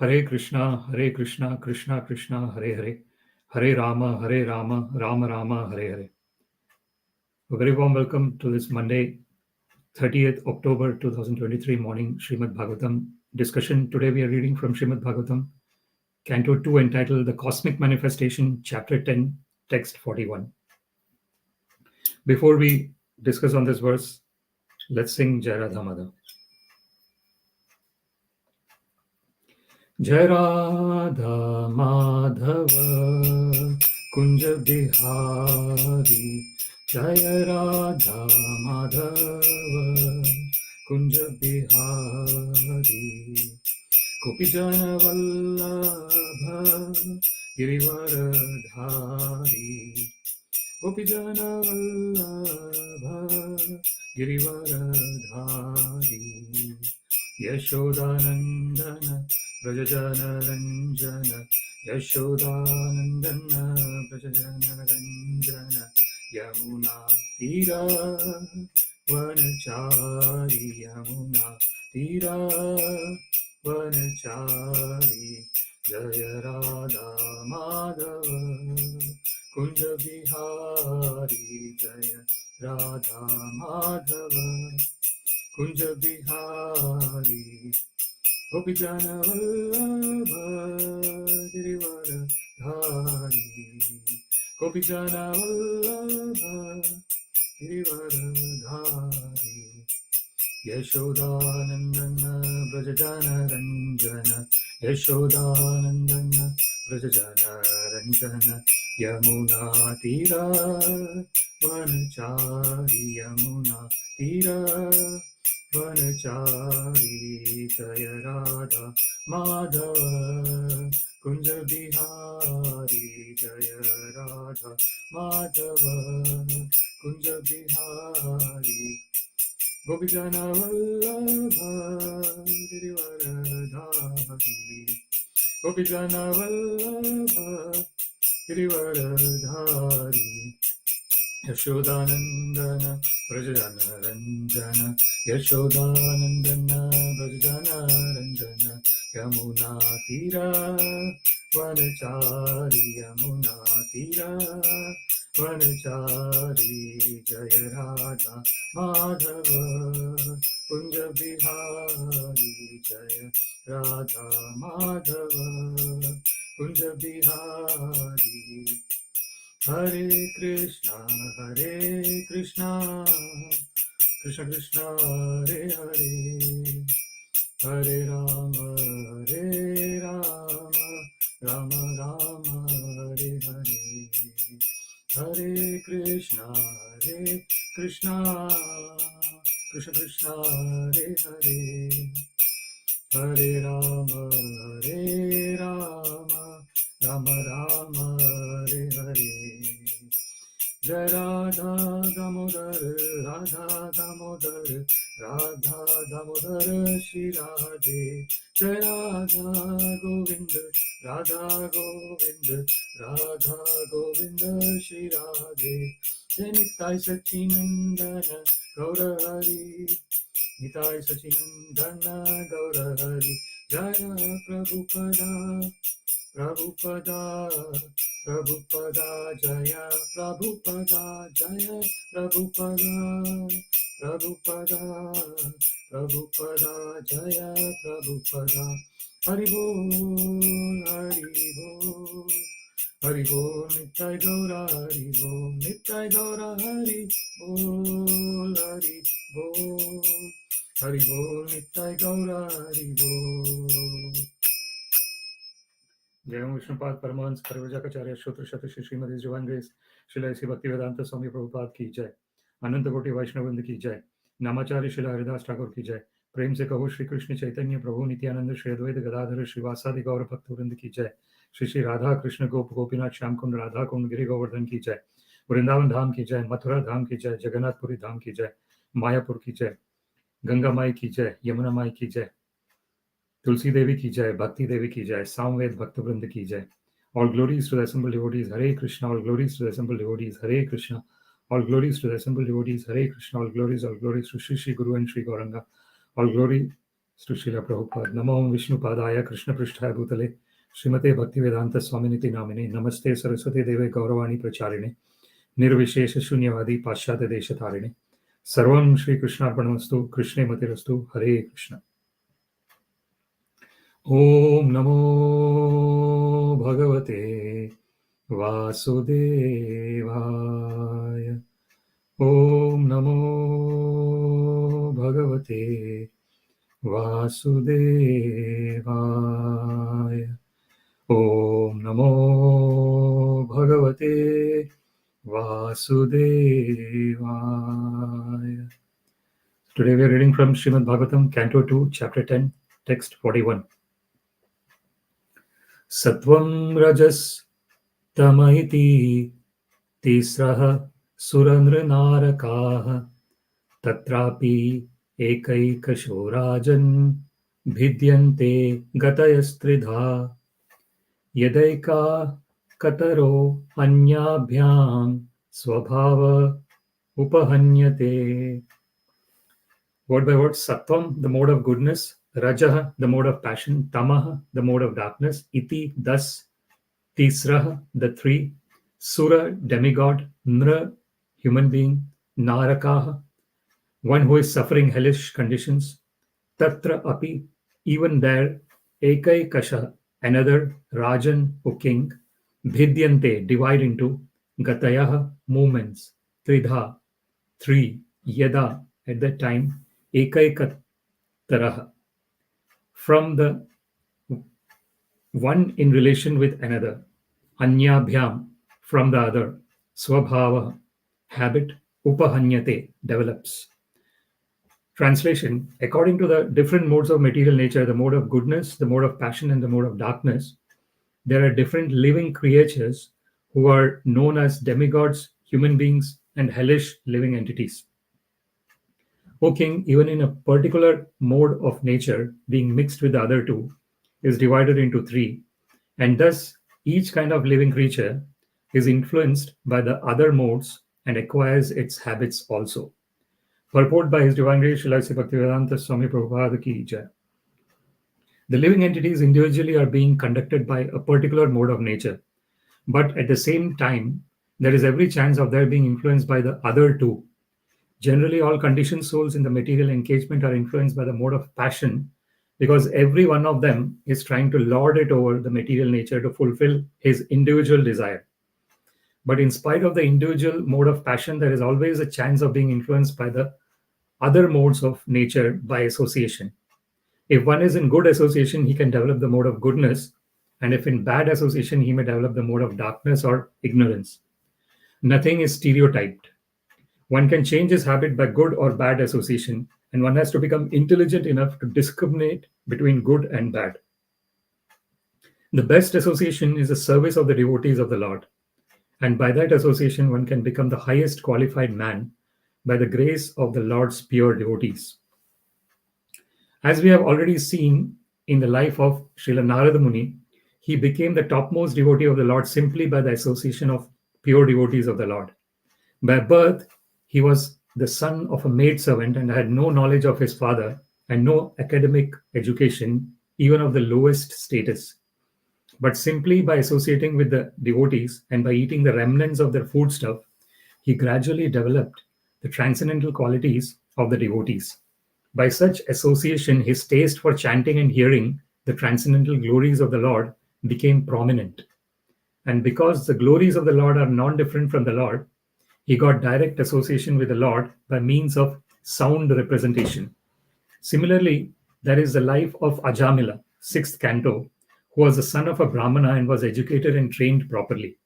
Hare Krishna, Krishna Krishna, Hare Hare, Hare Rama, Rama Rama, Hare Hare. A very warm welcome to this Monday, 30th October 2023 morning Śrīmad-Bhāgavatam discussion. Today we are reading from Śrīmad-Bhāgavatam, Canto 2, entitled The Cosmic Manifestation, Chapter 10, Text 41. Before we discuss on this verse, let's sing Jai Radha Madhava. Jai Radha Madhava Kunja Bihari, Jai Radha Madhava Kunja Bihari, Gopijana Vallabha Girivaradhari, Gopijana Vallabha Girivaradhari, Yashodanandana Brajajana Ranjana, Yashodanandana Brajajana Ranjana, Yamuna Tira Vanachari, Yamuna Tira Vanachari, Jaya Radha Madhava Kunja Bihari, Jaya Radha Madhava Kunja Bihari, Gopijana Vallabha Girivaradhari, Gopijana Vallabha Girivaradhari, Yashodanandana Brajajana Ranjana, Yashodanandana Brajajana Ranjana, Yamuna Tira Vanachari, Yamuna Tira Vanachari, Jaya Radha Madhava Kunja Bihari, Jaya Radha Madhava Kunja Bihari, Gopijana Vallabha Girivaradhari, Gopijana Vallabha Girivaradhari, Yashodanandana Brajajana Ranjana, Yashodanandana Brajajana Ranjana, Yamuna Tira Vanachari, Yamuna Tira Vanachari, Jaya Radha Madhava Kunja Bihari, Jaya Radha Madhava Kunja Bihari. Hare Krishna, Krishna Krishna, Hare Hare, Hare Rama, Rama Rama, Hare Hare, Hare Krishna, Krishna Krishna, Hare Hare, Hare Rama, Rama Rama, Hare Hare. Jai Radha Damodar, Radha Damodar, Radha Damodar, Shri Radhe. Jai Radha Govinda, Radha Govinda, Radha Govinda, Shri Radhe. Jai Nitai Sachinandana, Gaura Hari, Nitai Sachinandana, Gaura Hari. Jaya Prabhupada, Prabhupada, Prabhupada, Jaya Prabhupada, Jaya Prabhupada, Prabhupada, Prabhupada, Jaya Prabhupada. Hari Bol, Hari Bol, Hari Bol, Nitai Gaura, Hari Bol, Nitai Gaura, Hari Bol, Hari Bol, Hari Bol, Nitai Gaura, Hari Bol. जय विष्णुपाद परमहंस परिव्राजकाचार्य श्रोत्र शत Shri Shrimati divine grace Srila Shri Bhaktivedanta स्वामी प्रभुपाद की जय, अनंत कोटि वैष्णववृंद की जय, नामाचार्य श्रील हरिदास ठाकुर की जय। प्रेम से कहो श्री कृष्ण चैतन्य प्रभु नित्यानंद श्री अद्वैत गदाधर श्रीवासादि गौर भक्तवृंद की जय। श्री श्री राधा कृष्ण गोप गोपीनाथ श्याम कुंड राधा कुंड गिरि गोवर्धन की जय। वृंदावन धाम की जय, मथुरा धाम की जय, जगन्नाथपुरी धाम की जय, मायापुर की जय, गंगा माई की जय, यमुना माई की जय, तुलसी देवी की जय, भक्ति देवी की जय, सामवेद भक्तवृंद की जय। All glories to the assembled devotees, Hare Krishna. All glories to the assembled devotees, Hare Krishna. All glories to the assembled devotees, Hare Krishna. All glories to Shri Shri Guru and Shri Gauranga. All glory Srila Prabhupada. Namo Vishnu Padaya Krishna Prishtaya Bhutale Srimate Bhaktivedanta Swaminiti Namine Namaste Saraswati Deve Gauravani Pracharine Nirvishesha Shunyavadi Paschata Desha Tarine Sarvam Shri Krishna Arpanamastu Krishne Matirastu Hare Krishna. Om Namo Bhagavate Vasudevaya. Om Namo Bhagavate Vasudevaya. Om Namo Bhagavate Vasudevaya. Today we are reading from Śrīmad-Bhāgavatam, Canto 2, Chapter 10, Text 41. Sattvaṁ rajas tama iti tisraḥ sura-nṛ-nārakāḥ tatrāpy ekaikaśo rājan bhidyante gatayas tridhā yadaikaikataro nyābhyāṁ sva-bhāva upahanyate. Word by word, sattvaṁ, the mode of goodness, rajah, the mode of passion, tama, the mode of darkness, iti, thus, tisraḥ, the three, sura, demigod, nṛ, human being, nārakāḥ, one who is suffering hellish conditions, tatrāpy, even there, ekaikaśo, another, rājan, o king, bhidyante, divide into, gatayas, movements, tridhā, three, yada, at that time, ekaikatāro, from the one in relation with another, nyābhyāṁ, from the other, sva-bhāva, habit, upahanyate, develops. Translation: according to the different modes of material nature, the mode of goodness, the mode of passion, and the mode of darkness, there are different living creatures who are known as demigods, human beings, and hellish living entities. O king, even in a particular mode of nature being mixed with the other two, is divided into three, and thus each kind of living creature is influenced by the other modes and acquires its habits also. Purport by His Divine Grace Srila Bhaktivedanta Swami Prabhupada Ki Jai. The living entities individually are being conducted by a particular mode of nature, but at the same time, there is every chance of their being influenced by the other two. Generally, all conditioned souls in the material engagement are influenced by the mode of passion, because every one of them is trying to lord it over the material nature to fulfill his individual desire. But in spite of the individual mode of passion, there is always a chance of being influenced by the other modes of nature by association. If one is in good association, he can develop the mode of goodness, and if in bad association, he may develop the mode of darkness or ignorance. Nothing is stereotyped. One can change his habit by good or bad association, and one has to become intelligent enough to discriminate between good and bad. The best association is the service of the devotees of the Lord, and by that association, one can become the highest qualified man by the grace of the Lord's pure devotees. As we have already seen in the life of Srila Narada Muni, he became the topmost devotee of the Lord simply by the association of pure devotees of the Lord. By birth, he was the son of a maidservant and had no knowledge of his father and no academic education, even of the lowest status. But simply by associating with the devotees and by eating the remnants of their foodstuff, he gradually developed the transcendental qualities of the devotees. By such association, his taste for chanting and hearing the transcendental glories of the Lord became prominent. And because the glories of the Lord are non-different from the Lord, he got direct association with the Lord by means of sound representation. Similarly, there is the life of Ajamila, 6th canto, who was the son of a Brahmana and was educated and trained properly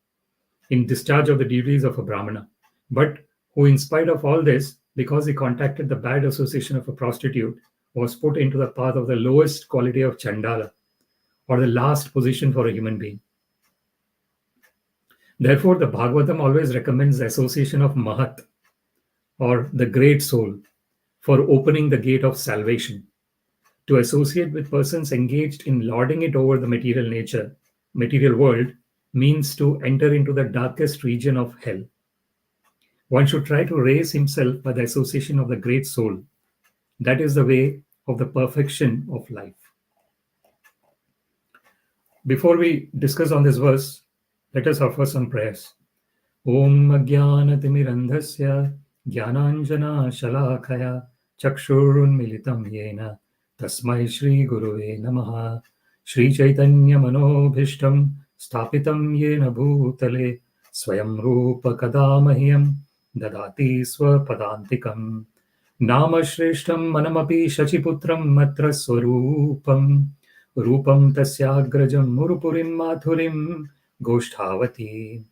in discharge of the duties of a Brahmana, but who, in spite of all this, because he contacted the bad association of a prostitute, was put into the path of the lowest quality of Chandala, or the last position for a human being. Therefore, the Bhagavatam always recommends the association of Mahat, or the great soul, for opening the gate of salvation. To associate with persons engaged in lording it over the material world, means to enter into the darkest region of hell. One should try to raise himself by the association of the great soul. That is the way of the perfection of life. Before we discuss on this verse, let us offer some prayers. Om Ajnanatimmirandhasya Jnananjana Shalakaya Chakshurunmilitam Yena Tasmai Shri Guruve Namaha. Shri Chaitanya Manobhishtam Sthapitam Yena Bhutale Swayam Rupa Kadamahyam Dadati Swa-padantikam Nama Shreshtam Manamapi Shachiputram Matra Swarupam Rupam Tasyagrajam Murupurim Mathurim Goshthavati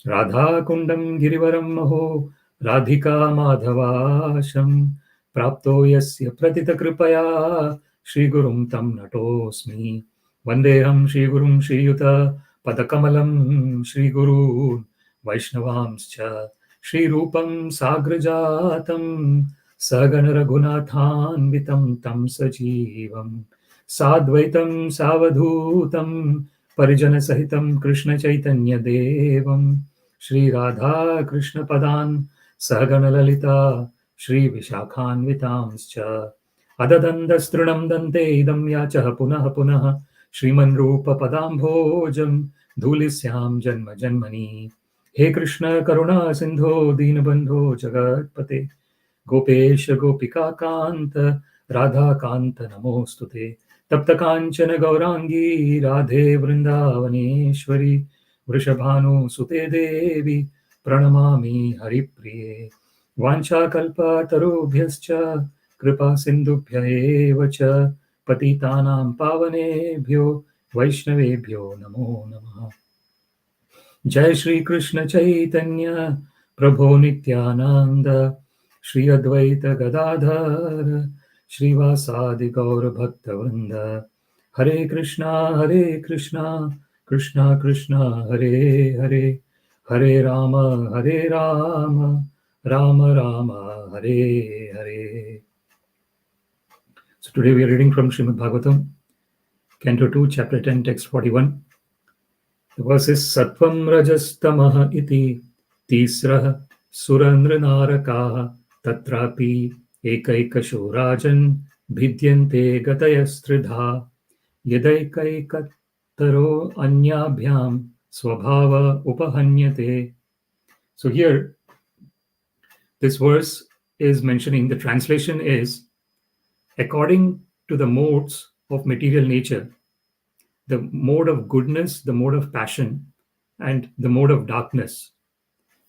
Radha Kundam Girivaram Maho Radhika Madhavasham Prapto Yasya Pratita Kripaya Shri Gurum Tam Natosmi Vandeham Shri Gurum Shri Yuta Padakamalam Shri Guru Vaishnavamscha Shri Rupam Sagrajatam Sagana Raghunathanvitam Tam Sajivam Sadvaitam Savadhutam Parijana Sahitam Krishna Chaitanya Devam Shri Radha Krishna Padan Sagana Lalita Shri Vishakhanvitamscha Adadandastrinam Dante Idam Yachaha Punaha Punaha Shriman Rupa Padam Bhojam Dhulisyam Janma Janmani He Krishna Karuna Sindho Dinabandho Jagatpate Gopesha Gopika Kanta Radha Kanta Namostute Tapta Kanchana Gaurangi Radhe Vrindavaneshwari Vrishabhanu Sute Devi Pranamami Haripriye Vancha Kalpa Tarubhyascha Kripa Sindhubhya Evacha Patitanam Pavanebhyo Vaishnavebhyo Namo Namaha. Jai Shri Krishna Chaitanya Prabhu Nityananda Shri Advaita Gadadhara Shri Vasadi Gaura Bhakta Vrinda Hare Krishna Krishna Krishna Hare Hare Hare Rama Rama Rama Hare Hare. So today we are reading from Śrīmad-Bhāgavatam, Canto 2, Chapter 10, Text 41. The verse is sattvaṁ rajas tamaha iti tisraḥ sura-nṛ-nārakāḥ tatrāpy ekaikaśo rājan bhidyante gatayas tridhā yadaikaikataro nyābhyāṁ sva-bhāva upahanyate. So here, this verse is mentioning, the translation is, according to the modes of material nature, the mode of goodness, the mode of passion, and the mode of darkness,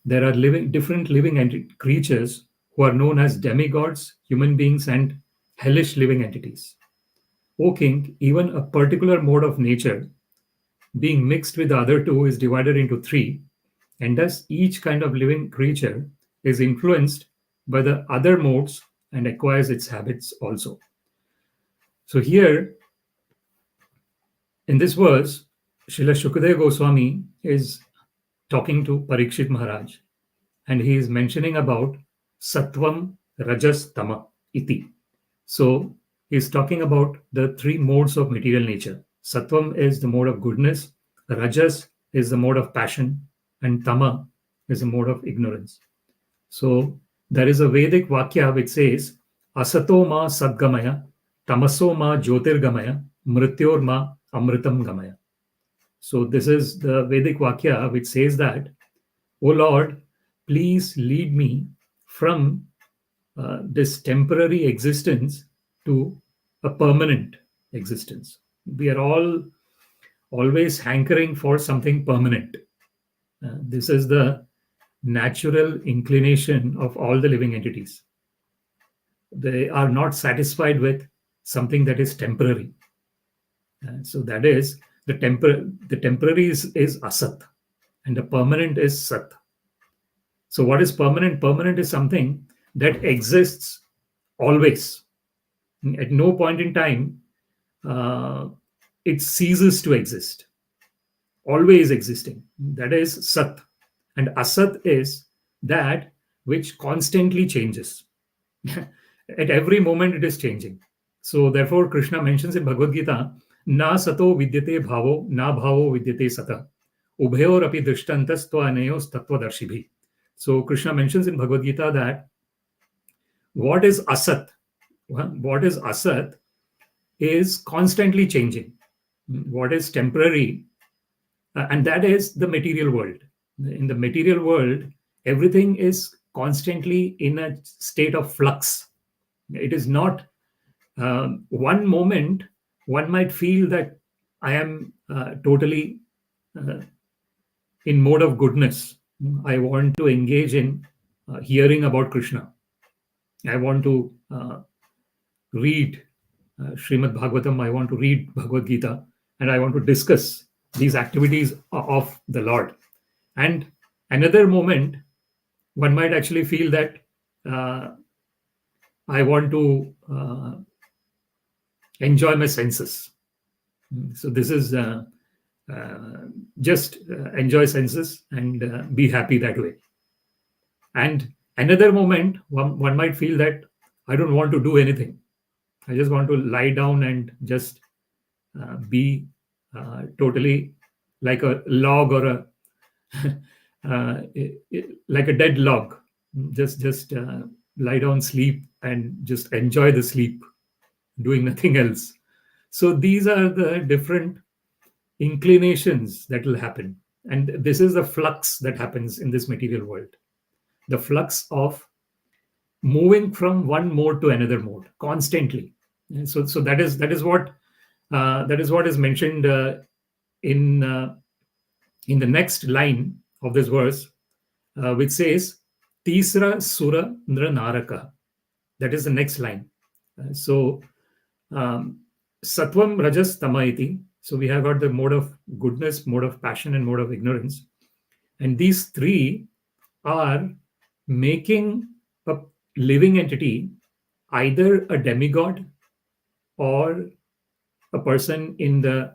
there are different living creatures who are known as demigods, human beings, and hellish living entities. O king, even a particular mode of nature, being mixed with the other two, is divided into three, and thus each kind of living creature is influenced by the other modes and acquires its habits also. So here, in this verse, Srila Shukadeva Goswami is talking to Parikshit Maharaj, and he is mentioning about sattvaṁ, rajas, tama, iti. So he is talking about the three modes of material nature. Sattvaṁ is the mode of goodness, rajas is the mode of passion, and tama is the mode of ignorance. So there is a Vedic Vakya which says, asato ma sadgamaya, tamaso ma jyotirgamaya, mrityor ma amritam gamaya. So this is the Vedic Vakya which says that, O Lord, please lead me from this temporary existence to a permanent existence. We are all always hankering for something permanent. This is the natural inclination of all the living entities. They are not satisfied with something that is temporary. So that is, the temporary is asat, and the permanent is sat. So what is permanent? Permanent is something that exists always. At no point in time, it ceases to exist. Always existing. That is sat. And asat is that which constantly changes. At every moment it is changing. So therefore Krishna mentions in Bhagavad Gita, na sato vidyate bhavo, na bhavo vidyate sata. Ubhayor api drishtantas tvanayos tattvadarshibhi. So Krishna mentions in Bhagavad Gita that what is asat? What is asat is constantly changing. What is temporary, and that is the material world. In the material world, everything is constantly in a state of flux. It is not one moment one might feel that I am totally in mode of goodness. I want to engage in hearing about Krishna. I want to read Śrīmad-Bhāgavatam. I want to read Bhagavad Gita, and I want to discuss these activities of the Lord. And another moment, one might actually feel that I want to enjoy my senses. So this is just enjoy senses and be happy that way. And another moment, one might feel that I don't want to do anything. I just want to lie down and just be totally like a log or like a dead log. Just lie down, sleep, and just enjoy the sleep, doing nothing else. So these are the different inclinations that will happen. And this is the flux that happens in this material world. The flux of moving from one mode to another mode constantly. And so that is what is mentioned in the next line of this verse, which says tisraḥ sura-nṛ-nārakāḥ. That is the next line. So sattvaṁ rajas tama iti. So we have got the mode of goodness, mode of passion, and mode of ignorance. And these three are making a living entity either a demigod or a person in the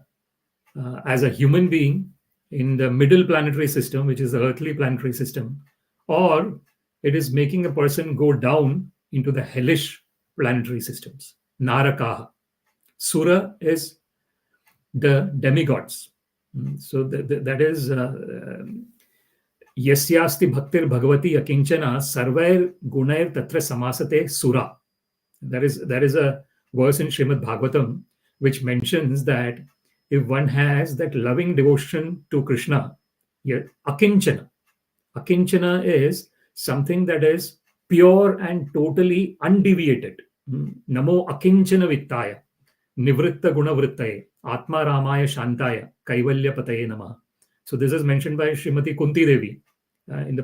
as a human being in the middle planetary system, which is the earthly planetary system, or it is making a person go down into the hellish planetary systems. Nārakāḥ. Sura is the demigods. So that is yasyasti bhaktir bhagavati akinchana sarvair gunair tatra samasate sura. There is a verse in Śrīmad-Bhāgavatam which mentions that if one has that loving devotion to Krishna, akinchana is something that is pure and totally undeviated. Namo akinchana vittaya nivritta gunavrittaye atma ramaya shantaya kaivalya pataye namaha. So this is mentioned by Srimati Kunti Devi in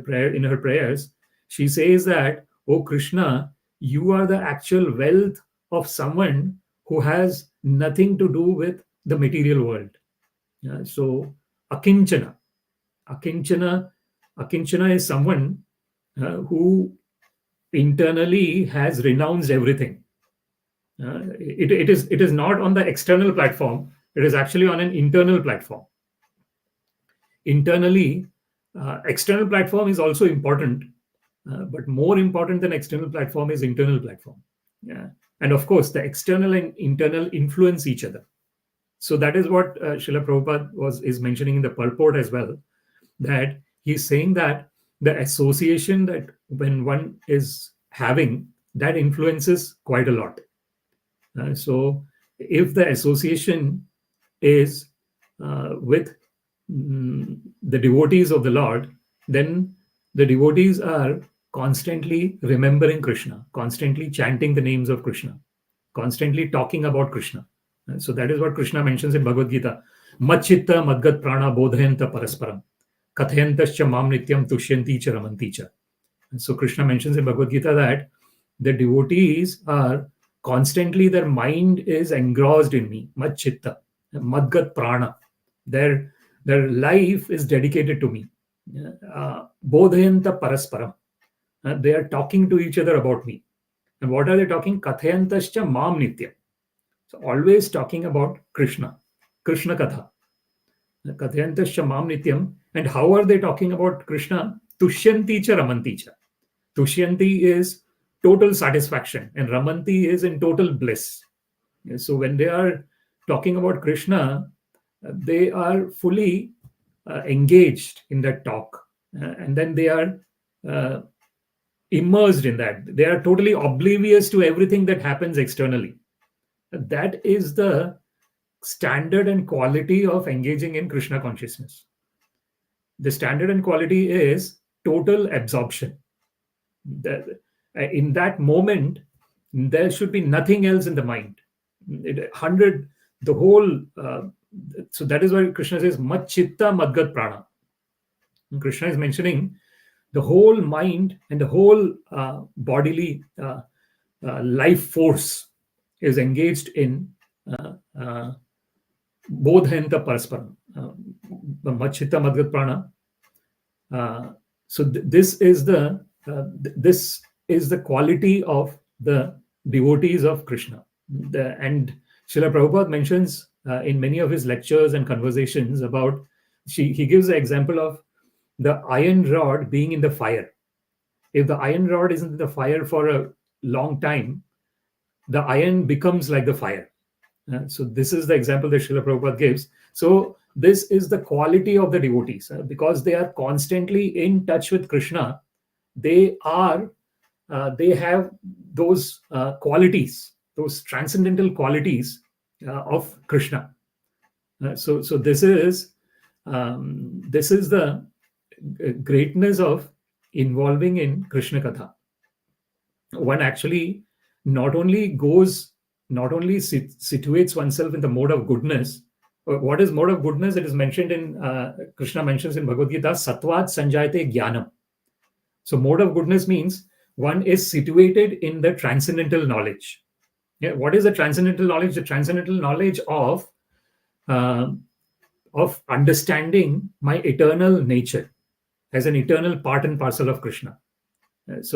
her prayers. She says that, "O Krishna, you are the actual wealth of someone who has nothing to do with the material world." So akinchana is someone who internally has renounced everything. It is not on the external platform. It is actually on an internal platform. Internally, external platform is also important, but more important than external platform is internal platform. And of course, the external and internal influence each other. So that is what Srila Prabhupada is mentioning in the purport as well, that he's saying that the association that when one is having, that influences quite a lot. So if the association is with the devotees of the Lord, then the devotees are constantly remembering Krishna, constantly chanting the names of Krishna, constantly talking about Krishna. So that is what Krishna mentions in Bhagavad Gita. Machitta madgat prana bodhayanta parasparam kathayantascha mam nityam tushyanti cha ramanti cha. So Krishna mentions in Bhagavad Gita that the devotees are constantly, their mind is engrossed in me. Machitta, madgat prana. Their life is dedicated to me. Bodhayanta parasparam. They are talking to each other about me. And what are they talking? Kathayantascha mam nityam. So always talking about Krishna, Krishna Katha. Kathayantascha mam nityam. And how are they talking about Krishna? Tushyanti cha ramanti cha. Tushyanti is total satisfaction and ramanti is in total bliss. So when they are talking about Krishna, they are fully engaged in that talk. And then they are immersed in that. They are totally oblivious to everything that happens externally. That is the standard and quality of engaging in Krishna consciousness. The standard and quality is total absorption. In that moment, there should be nothing else in the mind. The whole. So that is why Krishna says, "Mat chitta madgat prana." And Krishna is mentioning the whole mind and the whole bodily life force is engaged in bodhayanta parasparam. Mat chitta madgat prana. So this is the quality of the devotees of Krishna. And Srila Prabhupada mentions in many of his lectures and conversations about, he gives the example of the iron rod being in the fire. If the iron rod is in the fire for a long time, the iron becomes like the fire. So this is the example that Srila Prabhupada gives. So this is the quality of the devotees. Because they are constantly in touch with Krishna, they have those qualities, those transcendental qualities of Krishna. So this is the greatness of involving in Krishna Katha. One actually not only situates oneself in the mode of goodness. What is mode of goodness? It is mentioned in Krishna mentions in Bhagavad Gita, Sattvad Sanjayate Jnanam. So mode of goodness means one is situated in the transcendental knowledge. Yeah, what is the transcendental knowledge? The transcendental knowledge of understanding my eternal nature as an eternal part and parcel of Krishna. As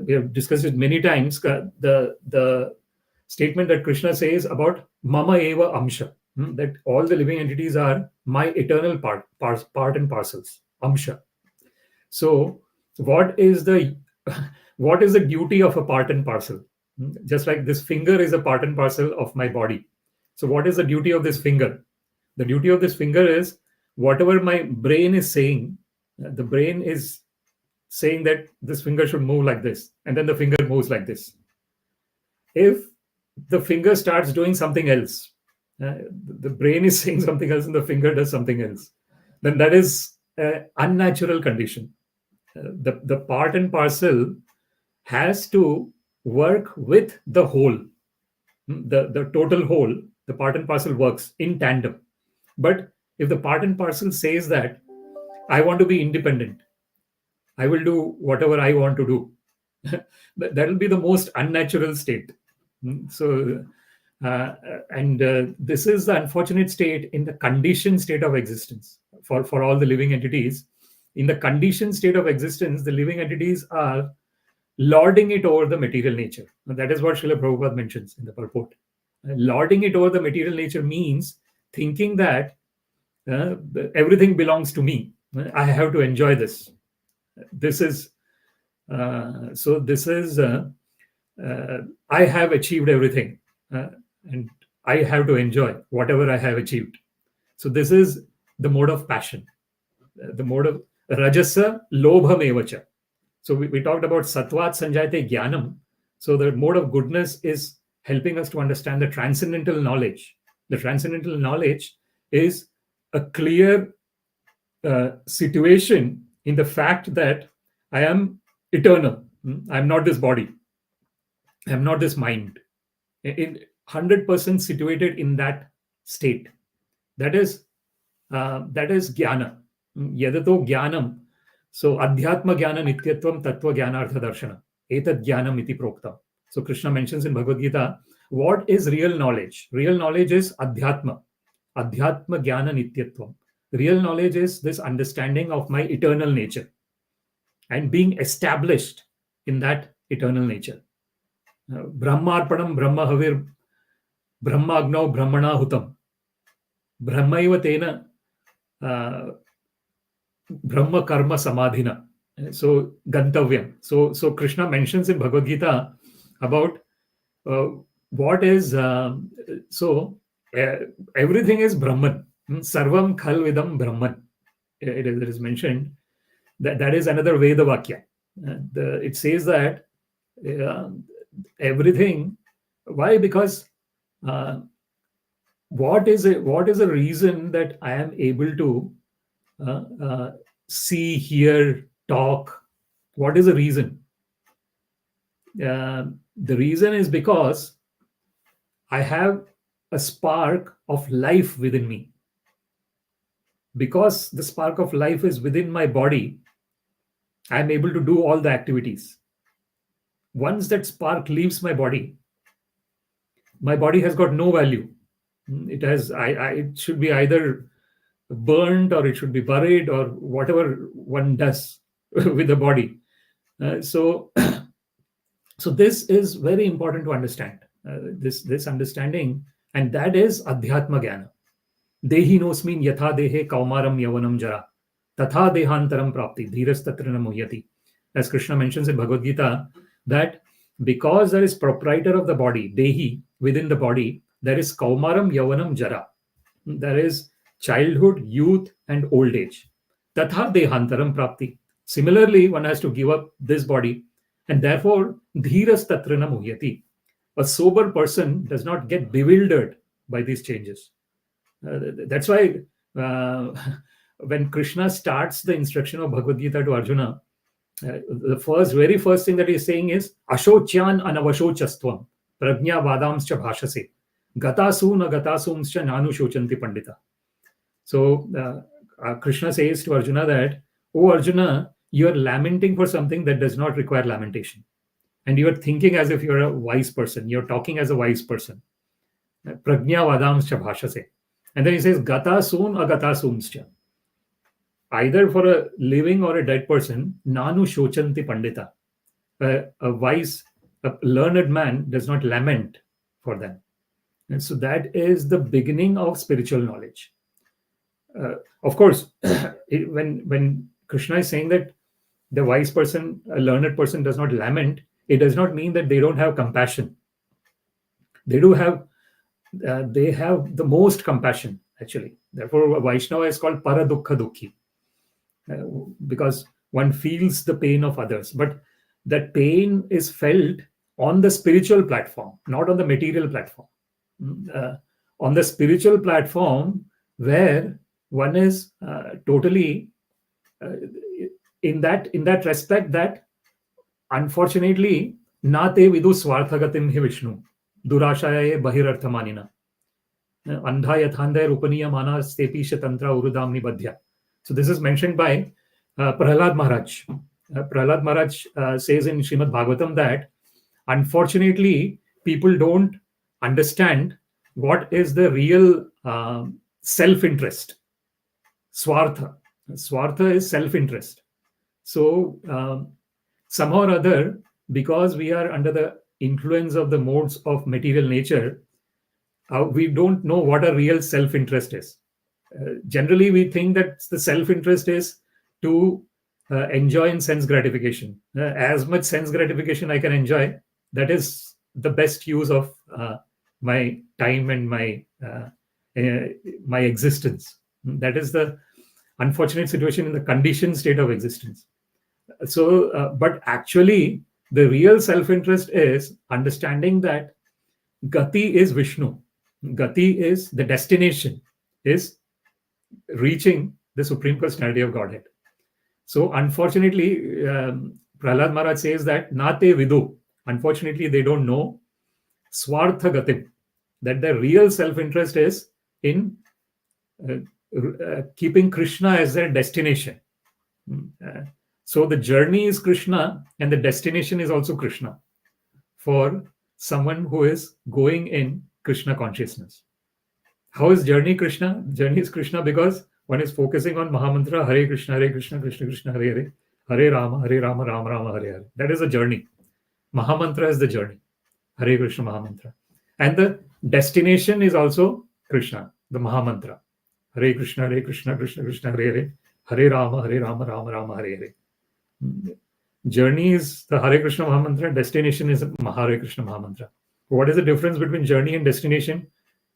we have discussed it many times, the statement that Krishna says about Mama Eva Amsha, that all the living entities are my eternal part and parcels, Amsha. So what is the duty of a part and parcel? Just like this finger is a part and parcel of my body. So what is the duty of this finger? The duty of this finger is whatever my brain is saying, the brain is saying that this finger should move like this, and then the finger moves like this. If the finger starts doing something else, the brain is saying something else and the finger does something else, then that is an unnatural condition. The part and parcel has to work with the whole, the total whole. The part and parcel works in tandem. But if the part and parcel says that I want to be independent, I will do whatever I want to do, that will be the most unnatural state. So, this is the unfortunate state in the conditioned state of existence for all the living entities. In the conditioned state of existence, the living entities are lording it over the material nature. And that is what Srila Prabhupada mentions in the purport. Lording it over the material nature means thinking that everything belongs to me. I have to enjoy this. This is I have achieved everything, and I have to enjoy whatever I have achieved. So this is the mode of passion, the mode of rajasa lobham evacha. So we talked about sattvat sanjayate jnanam. So the mode of goodness is helping us to understand the transcendental knowledge. The transcendental knowledge is a clear situation in the fact that I am eternal. I am not this body. I am not this mind. In 100% situated in that state. That is jnana. Yadato jnanam. So adhyatma jnana nityatvam tattva jnanartha darshana. Etad jnanam iti prokta. So Krishna mentions in Bhagavad Gita, what is real knowledge? Real knowledge is adhyatma. Adhyatma jnana nityatvam. Real knowledge is this understanding of my eternal nature and being established in that eternal nature. Brahmarpanam brahma havir brahmagno brahmana hutam. Brahmaiva tena brahma karma samadhina. So gantavyam. So Krishna mentions in Bhagavad Gita about what is everything is Brahman. Sarvam khal vidam Brahman. It is mentioned that is another Veda Vakya. It says that everything. Why? Because what is a reason that I am able to see, hear, talk? What is the reason? The reason is because I have a spark of life within me. Because the spark of life is within my body, I am able to do all the activities. Once that spark leaves my body has got no value. It should be either burned, or it should be buried, or whatever one does with the body. So this is very important to understand. This understanding, and that is adhyatma jnana. Dehi nosmin yatha dehe kaumaram yavanam jara tatha dehantaram prapti dhiras tatrā muhyati. As Krishna mentions in Bhagavad Gita, that because there is proprietor of the body, dehi, within the body, there is kaumaram yavanam jara. There is childhood, youth, and old age. Tatha dehantaram prapti. Similarly, one has to give up this body, and therefore dhiras tatrā muhyati. A sober person does not get bewildered by these changes. That's why when Krishna starts the instruction of Bhagavad Gita to Arjuna, the very first thing that he's saying is ashocyan anavashochastvam prajñā vadamscha bhāshase gatasu na gatasumscha nānu shochanti pandita. So Krishna says to Arjuna that, "Oh Arjuna, you are lamenting for something that does not require lamentation. And you are thinking as if you're a wise person. You're talking as a wise person. Prajñā vadamscha bhāshase." And then he says, "Gatasun agatasumscha." Either for a living or a dead person, nānu shochanti pandita. A wise, a learned man does not lament for them. And so that is the beginning of spiritual knowledge. Of course, when Krishna is saying that the wise person, a learned person does not lament, it does not mean that they don't have compassion. They do have, they have the most compassion, actually. Therefore, Vaishnava is called paradukha dukhi, because one feels the pain of others. But that pain is felt on the spiritual platform, not on the material platform. On the spiritual platform, where one is totally in that respect, that unfortunately na te vidu swarthagatim hi Vishnu durashaye bahirarthamanina andha yathandaya rupaniya mana stepisha tantra urudamni badhya. So this is mentioned by Prahlad Maharaj. Prahlad Maharaj says in Śrīmad-Bhāgavatam that unfortunately people don't understand what is the real self-interest. Swartha. Swartha is self-interest. So somehow or other, because we are under the influence of the modes of material nature, we don't know what a real self-interest is. Generally, we think that the self-interest is to enjoy in sense gratification. As much sense gratification I can enjoy, that is the best use of my time and my existence. That is the unfortunate situation in the conditioned state of existence. So, but actually, the real self-interest is understanding that Gati is Vishnu. Gati is the destination, is reaching the Supreme Personality of Godhead. So, unfortunately, Prahlad Maharaj says that Nate Vidu. Unfortunately, they don't know Swartha Gatim, that the real self-interest is in keeping Krishna as their destination. So the journey is Krishna and the destination is also Krishna for someone who is going in Krishna consciousness. How is journey Krishna? Journey is Krishna because one is focusing on Mahamantra, Hare Krishna, Krishna Krishna, Hare Hare, Hare Rama, Rama Rama, Hare Hare. That is a journey. Mahamantra is the journey. Hare Krishna Mahamantra. And the destination is also Krishna, the Mahamantra. Hare Krishna, Krishna Krishna, Hare Hare, Hare Rama, Rama Rama, Hare Hare. Journey is the Hare Krishna Mahamantra, destination is Hare Krishna Mahamantra. What is the difference between journey and destination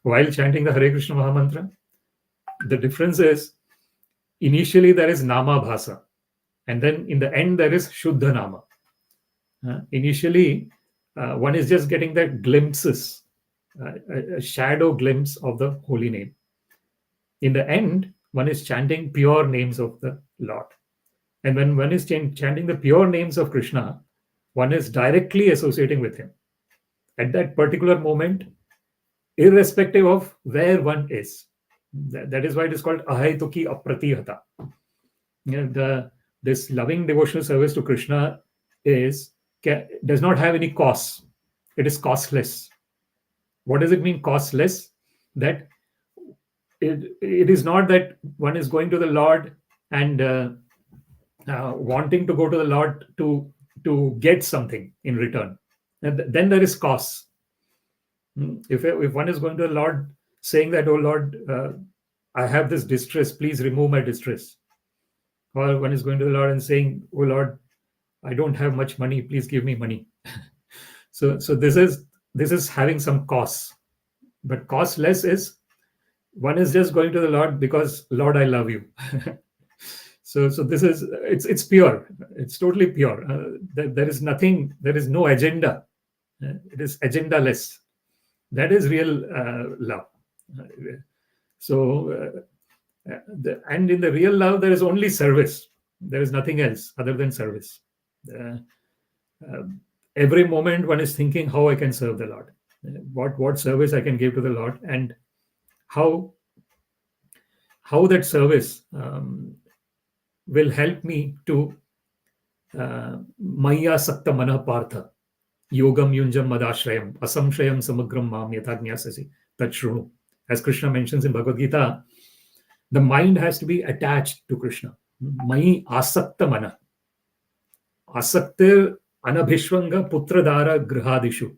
while chanting the Hare Krishna Mahamantra? The difference is, initially there is nama bhasa, And then in the end, there is Shuddha Nama. Initially, one is just getting that glimpses, a shadow glimpse of the holy name. In the end, one is chanting pure names of the Lord. And when one is chanting the pure names of Krishna, one is directly associating with him at that particular moment, irrespective of where one is. That is why it is called ahaituki apratihata. This loving devotional service to Krishna does not have any costs. It is costless. What does it mean, costless? That it is not that one is going to the Lord and wanting to go to the Lord to get something in return. And then there is cost. If one is going to the Lord saying that, "Oh Lord, I have this distress, please remove my distress," or one is going to the Lord and saying, "Oh Lord, I don't have much money, please give me money." So this is having some costs. But costless is one is just going to the Lord because, "Lord, I love you." So this is it's pure. It's totally pure. There is nothing. There is no agenda. It is agendaless. That is real love. And in the real love, there is only service. There is nothing else other than service. Every moment one is thinking how I can serve the Lord, what service I can give to the Lord, and how that service will help me to maya sakta mana partha yogam yunjam madashrayam asamshayam samagram mam yathajñāsasi tatrāpy. As Krishna mentions in Bhagavad Gita, the mind has to be attached to Krishna. Mayi asakta mana. Asaktir anabhishvanga putradhara grihadishu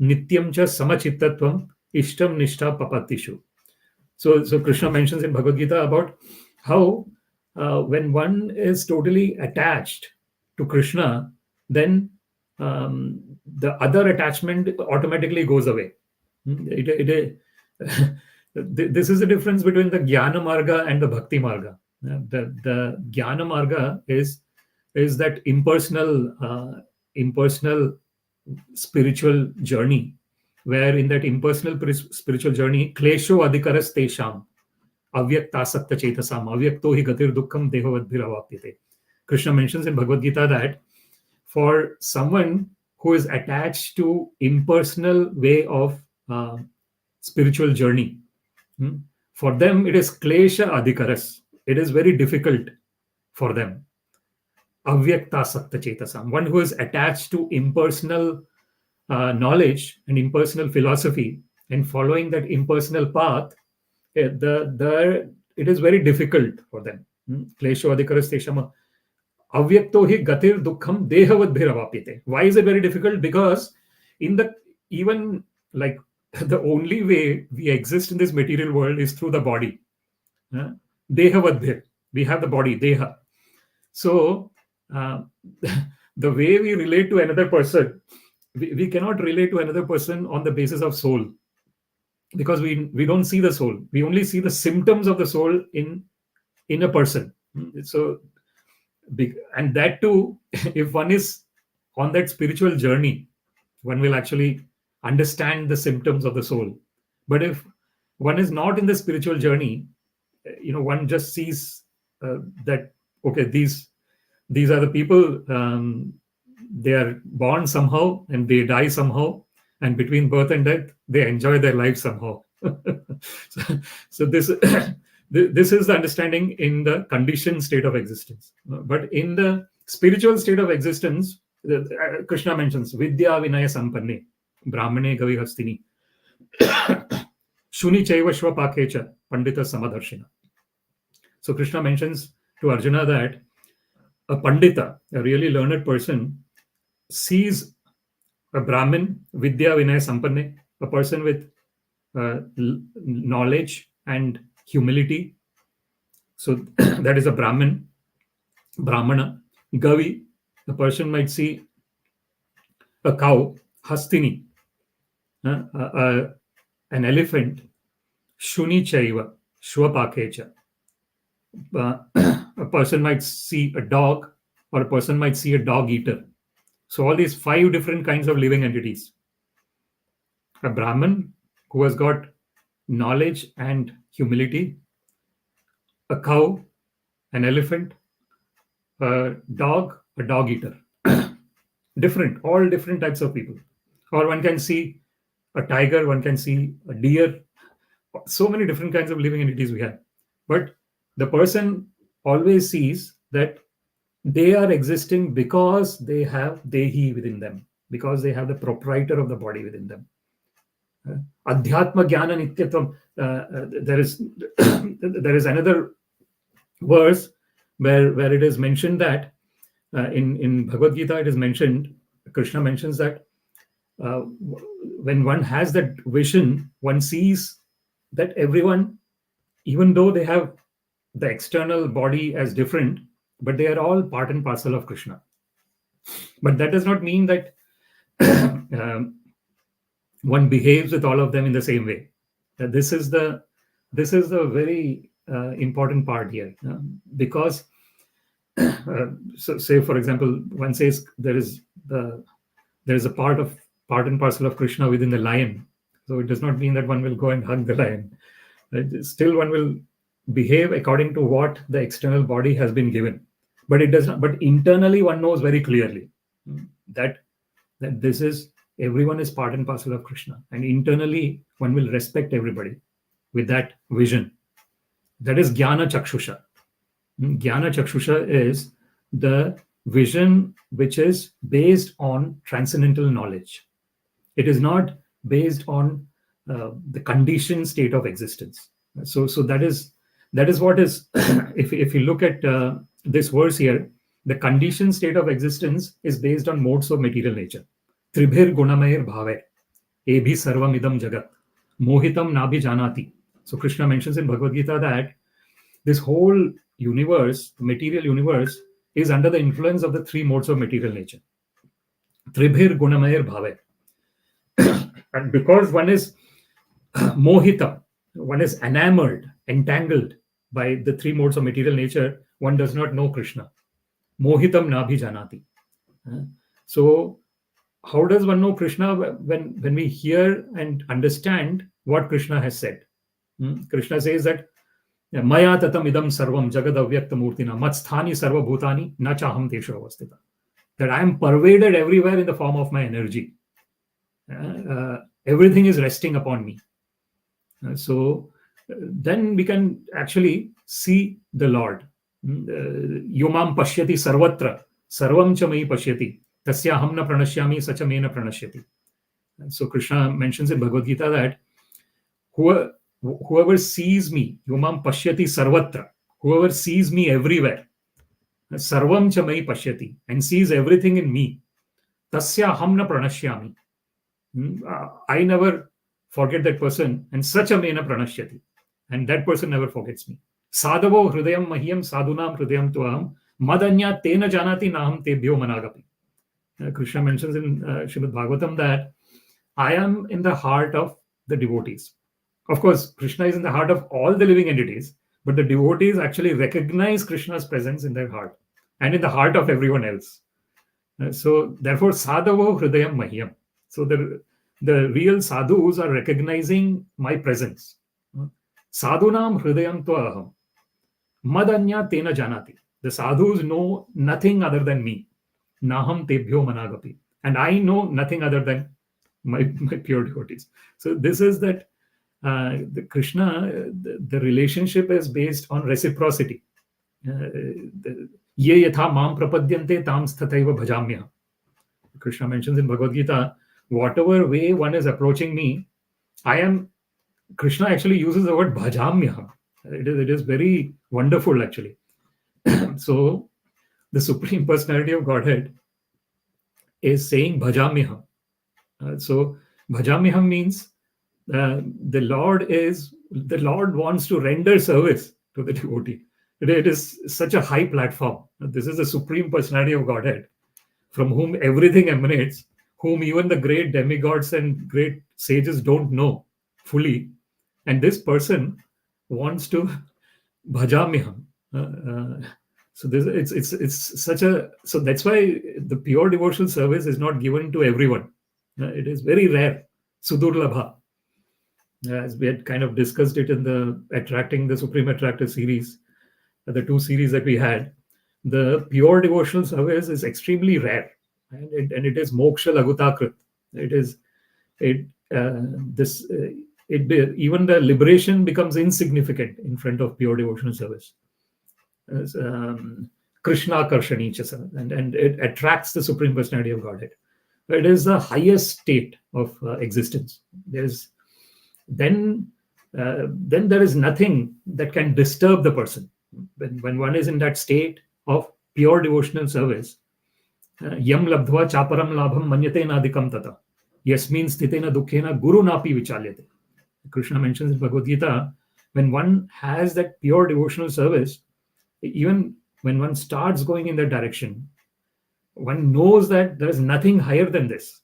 nityam cha samachittatvam ishtam nishtha papatishu. So Krishna mentions in Bhagavad Gita about how when one is totally attached to Krishna, then the other attachment automatically goes away. This is the difference between the Jnana Marga and the Bhakti Marga. The Jnana Marga is that impersonal spiritual journey, where in that impersonal spiritual journey, klesho adhikaras tesham avyaktasakta chetasam avyakto hi gatir dukkham dehavadbhiravapyate. Krishna mentions in Bhagavad Gita that for someone who is attached to impersonal way of spiritual journey, for them it is klesha adhikaras. It is very difficult for them. Avyaktasakta chetasam. One who is attached to impersonal knowledge and impersonal philosophy and following that impersonal path, it is very difficult for them. Klesho adhikaras tesham avyakto hi gatir dukkham dehavadbhiravapyate. Why is it very difficult? Because even like the only way we exist in this material world is through the body. Dehavadbhir. We have the body, deha. So the way we relate to another person, we cannot relate to another person on the basis of soul, because we don't see the soul. We only see the symptoms of the soul in a person. So and that too, if one is on that spiritual journey, one will actually understand the symptoms of the soul. But if one is not in the spiritual journey, one just sees that, okay, these are the people, they are born somehow and they die somehow, and between birth and death they enjoy their life somehow. so this this is the understanding in the conditioned state of existence. But in the spiritual state of existence, Krishna mentions vidya vinaya sampanne brahmane gavi hastini shuni chaiva sva-bhāva pandita samadarshina. So Krishna mentions to Arjuna that a pandita, a really learned person, sees a Brahmin, vidya vinaya sampanne, a person with knowledge and humility. So that is a Brahmin, Brahmana. Gavi, the person might see a cow, hastini, an elephant, shuni chaiva, sva-bhāva. A person might see a dog, or a person might see a dog eater. So all these 5 different kinds of living entities. A Brahman who has got knowledge and humility, a cow, an elephant, a dog eater. All different types of people. Or one can see a tiger, one can see a deer. So many different kinds of living entities we have. But the person always sees that they are existing because they have Dehi within them, because they have the proprietor of the body within them. Adhyatma Jnana Nityatvam. There is another verse where it is mentioned that in Bhagavad Gita it is mentioned, Krishna mentions that when one has that vision, one sees that everyone, even though they have the external body as different, but they are all part and parcel of Krishna. But that does not mean that one behaves with all of them in the same way. This is the very important part here, because so say for example, one says there is a part and parcel of Krishna within the lion. So it does not mean that one will go and hug the lion. Still, one will behave according to what the external body has been given. But it does not. But internally, one knows very clearly that this is, everyone is part and parcel of Krishna, and internally one will respect everybody with that vision. That is Jnana Chakshusha. Jnana Chakshusha is the vision which is based on transcendental knowledge. It is not based on the conditioned state of existence. So that is what is. If you look at this verse here, the conditioned state of existence is based on modes of material nature. Tribhir gunamair bhave, ebhi sarvam idam jagat, mohitam nabhi janati. So Krishna mentions in Bhagavad Gita that this whole universe, the material universe, is under the influence of the 3 modes of material nature. Tribhir gunamair bhave. And because one is mohitam, one is enamored, entangled by the 3 modes of material nature, one does not know Krishna. Mohitam nabhi janati. So how does one know Krishna? When we hear and understand what Krishna has said. Krishna says that Maya tatam idam sarvam jagad avyakta murtina matsthani sarva bhutani na chaham teshu avastita. That I am pervaded everywhere in the form of my energy. Everything is resting upon me. So then we can actually see the Lord. Yumam pashyati sarvatra sarvam cha mai pashyati tasya ham na pranashyami sacha me na pranashyati. So Krishna mentions in Bhagavad Gita that whoever sees me, yumam pashyati sarvatra, whoever sees me everywhere, sarvam cha mai pashyati, and sees everything in me, tasya ham na pranashyami. I never forget that person, and sacha me na pranashyati, and that person never forgets me. Sadhavo hridayam mahyam sadhunam hridayam tuaham madanya tena janati naham tebhyo managapi. Krishna mentions in Śrīmad-Bhāgavatam that I am in the heart of the devotees. Of course, Krishna is in the heart of all the living entities, but the devotees actually recognize Krishna's presence in their heart and in the heart of everyone else. So therefore, sadhavo hridayam mahyam. So the real sadhus are recognizing my presence. Sadhunam hridayam tuaham madanya tena janati. The sadhus know nothing other than me. Naham tebhyo managapi. And I know nothing other than my pure devotees. So this is that the Krishna, the relationship is based on reciprocity. Ye yatha mam prapadyante tam tataiva bhajamyaham. Krishna mentions in Bhagavad Gita, whatever way one is approaching me, Krishna actually uses the word bhajamyaham. It is very wonderful actually. So the Supreme Personality of Godhead is saying bhajamyaham. So bhajamyaham means the Lord wants to render service to the devotee. It is such a high platform. This is the Supreme Personality of Godhead, from whom everything emanates, whom even the great demigods and great sages don't know fully. And this person wants to bhajamyaham. So it's such a, so that's why the pure devotional service is not given to everyone. It is very rare, sudurlabha. As we had kind of discussed it in the Attracting the Supreme Attractor series, the 2 series that we had, the pure devotional service is extremely rare, and it is moksha lagutakrit. It is it this it even the liberation becomes insignificant in front of pure devotional service. Krishna karshani chasa, and it attracts the Supreme Personality of Godhead. It is the highest state of existence. Then there is nothing that can disturb the person. When one is in that state of pure devotional service, yam labdhva chaparam labham manyate nadikam tata, yasmin sthitena dukkhena guru napi vichalyate. Krishna mentions in Bhagavad Gita, when one has that pure devotional service, even when one starts going in that direction, one knows that there is nothing higher than this.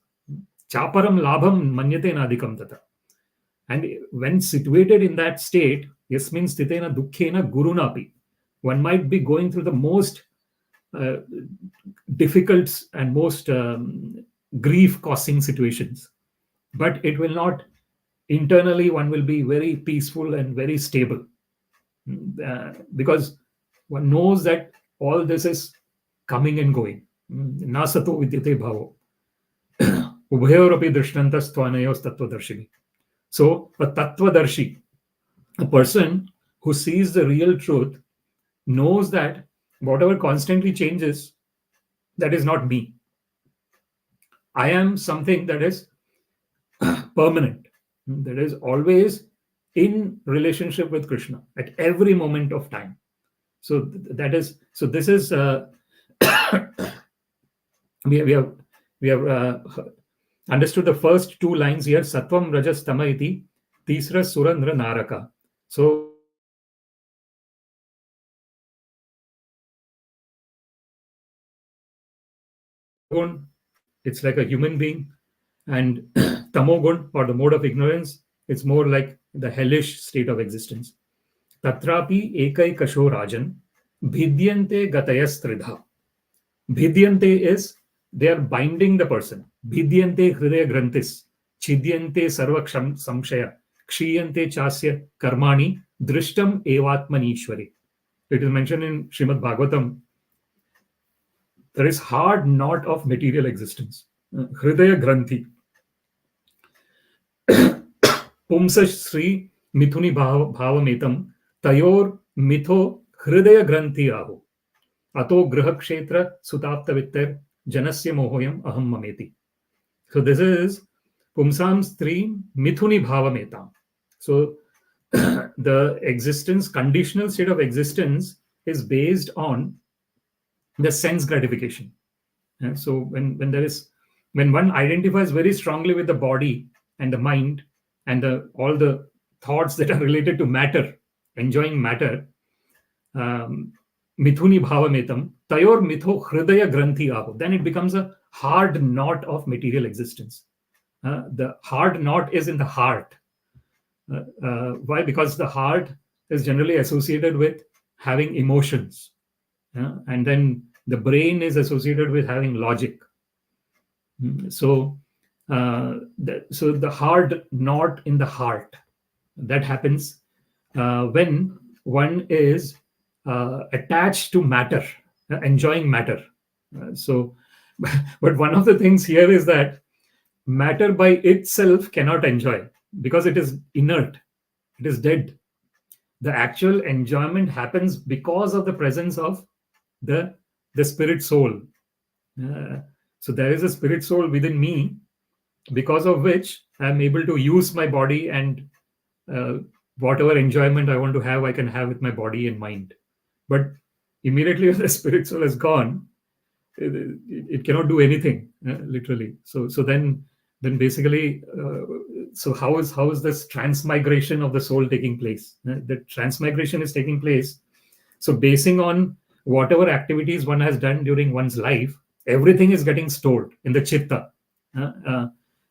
Chaparam labham manyate nadikam tata. And when situated in that state, yasmin sthitena dukkhena guru napi, one might be going through the most difficult and most grief-causing situations, but it will not, internally one will be very peaceful and very stable, because one knows that all this is coming and going. Na sato vidyate bhavo ubhayorapi drishtantas tvanayos tattvadarshini. So a tattvadarshi, a person who sees the real truth, knows that whatever constantly changes, that is not me. I am something that is permanent, that is always in relationship with Krishna at every moment of time. So this is we have understood the first 2 lines here, sattvaṁ rajas tama iti tisraḥ sura-nṛ-nārakāḥ. So it's like a human being, and tamogun, or the mode of ignorance, it's more like the hellish state of existence. Tatrāpy ekaikaśo rājan bhidyante gatayas tridhā. Bhidyante is they are binding the person. Bhidyante hridaya grantis chidyante sarva samshaya kshiyante chasya karmani drishtam evatmanishwari. It is mentioned in Śrīmad-Bhāgavatam. There is hard knot of material existence. Hridaya granthi. Pumsa Sri mithuni bhavametam tayor mitho hridaya granthi aho. Ato griha kshetra sutapta vittar janasya mohoyam aham mameti. So this is Pumsam Sri mithuni bhavametam. So the existence, conditional state of existence, is based on the sense gratification. So when one identifies very strongly with the body and the mind and all the thoughts that are related to matter, enjoying matter, mithuni bhavametam tayor mitho hridaya granthi aho, then it becomes a hard knot of material existence. The hard knot is in the heart. Why? Because the heart is generally associated with having emotions, and then the brain is associated with having logic. So the hard knot in the heart, that happens when one is attached to matter, enjoying matter. But one of the things here is that matter by itself cannot enjoy, because it is inert, it is dead. The actual enjoyment happens because of the presence of the spirit soul. So there is a spirit soul within me, because of which I am able to use my body, and whatever enjoyment I want to have, I can have with my body and mind. But immediately when the spirit soul is gone, it cannot do anything, literally. So then basically, so how is this transmigration of the soul taking place? The transmigration is taking place. So basing on whatever activities one has done during one's life, everything is getting stored in the chitta,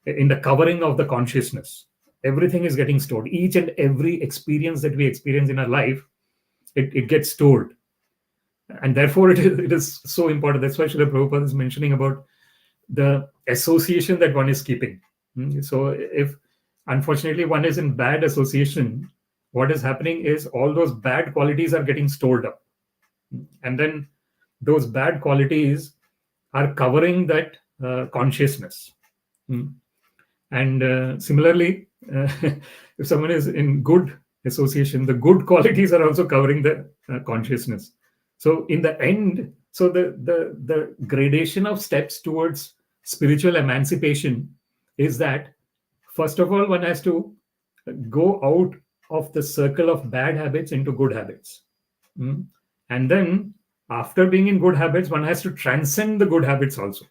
in the covering of the consciousness. Everything is getting stored. Each and every experience that we experience in our life, it gets stored. And therefore, it is so important. That's why Srila Prabhupada is mentioning about the association that one is keeping. So if, unfortunately, one is in bad association, what is happening is all those bad qualities are getting stored up. And then those bad qualities are covering that consciousness. And similarly, if someone is in good association, the good qualities are also covering the consciousness. So in the end, so the gradation of steps towards spiritual emancipation is that, first of all, one has to go out of the circle of bad habits into good habits. And then after being in good habits, one has to transcend the good habits also.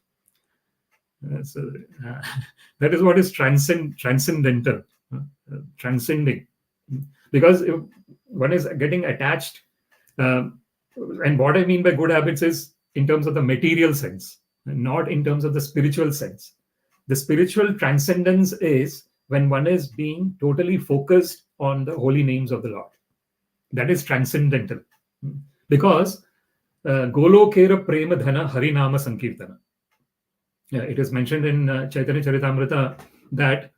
That is what is transcendental, transcending. Because if one is getting attached, and what I mean by good habits is in terms of the material sense, not in terms of the spiritual sense. The spiritual transcendence is when one is being totally focused on the holy names of the Lord. That is transcendental. Because golokera prema dhana harinama sankirtana. It is mentioned in Chaitanya Charitamrita that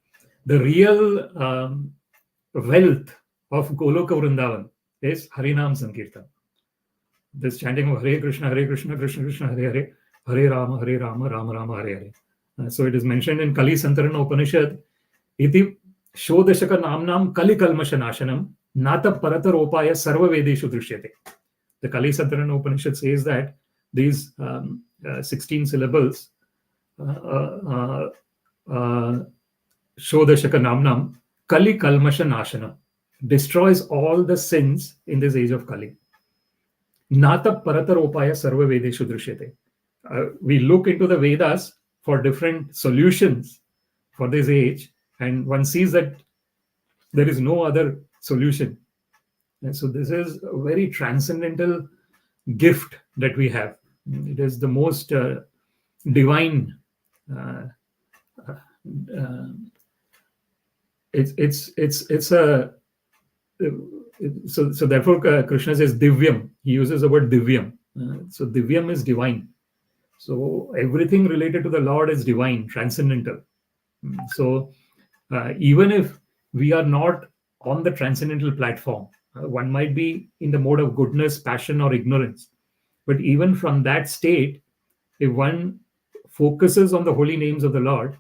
the real wealth of Goloka Vrindavan is Harinam Sankirtan. This chanting of Hare Krishna, Krishna Krishna, Hare Hare, Hare Rama, Rama Rama, Hare Hare. So it is mentioned in Kali Santarana Upanishad, Iti Shodashaka Namnam Kali Kalmasha Nashanam, Nata Parataropaya Sarva Vedeshu Drishyate. The Kali Santarana Upanishad says that these 16 syllables, Shodashaka Namnam Kali Kalmasha Nashana, destroys all the sins in this age of Kali. Nata Parataropaya Sarva Vedeshu Drishyate. We look into the Vedas for different solutions for this age, and one sees that there is no other solution. And so this is a very transcendental gift that we have. It is the most divine. It's a so therefore Krishna says divyam. He uses the word divyam. So divyam is divine. So everything related to the Lord is divine, transcendental. So even if we are not on the transcendental platform, one might be in the mode of goodness, passion, or ignorance. But even from that state, if one focuses on the holy names of the Lord,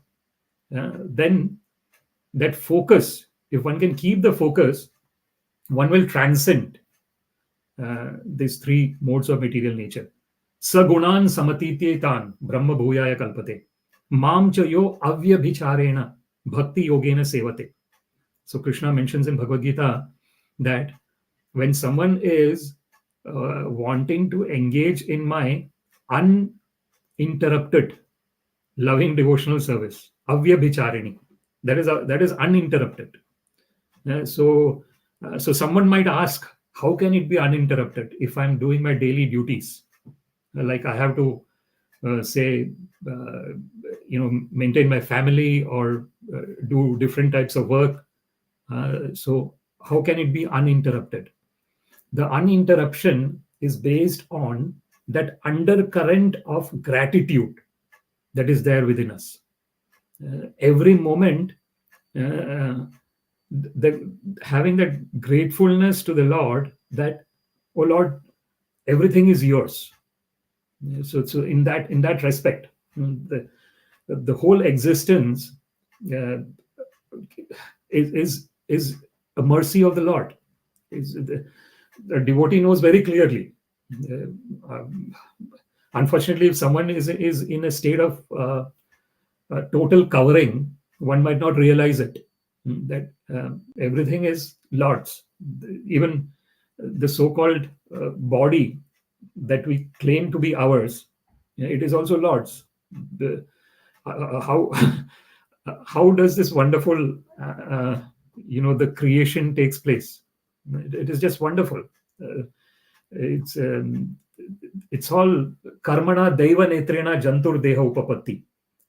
then that focus, if one can keep the focus, one will transcend these three modes of material nature. Sagunan samatityetan brahma bhuyaya kalpate. Mam cha yo avyabhicharena bhakti yogena sevate. So Krishna mentions in Bhagavad Gita that when someone is wanting to engage in my uninterrupted loving devotional service, avyabhichareni, that is uninterrupted. So someone might ask, how can it be uninterrupted if I'm doing my daily duties? Like I have to maintain my family or do different types of work. So how can it be uninterrupted? The uninterruption is based on that undercurrent of gratitude that is there within us. Every moment, having that gratefulness to the Lord that, oh Lord, everything is yours. So in that respect, the whole existence is a mercy of the Lord. The devotee knows very clearly. Unfortunately, if someone is in a state of total covering, one might not realize it, that everything is Lord's. Even the so-called body that we claim to be ours, it is also Lord's. How does this wonderful the creation takes place? It is just wonderful. It's all karmana daiva netrena jantur deha upapatti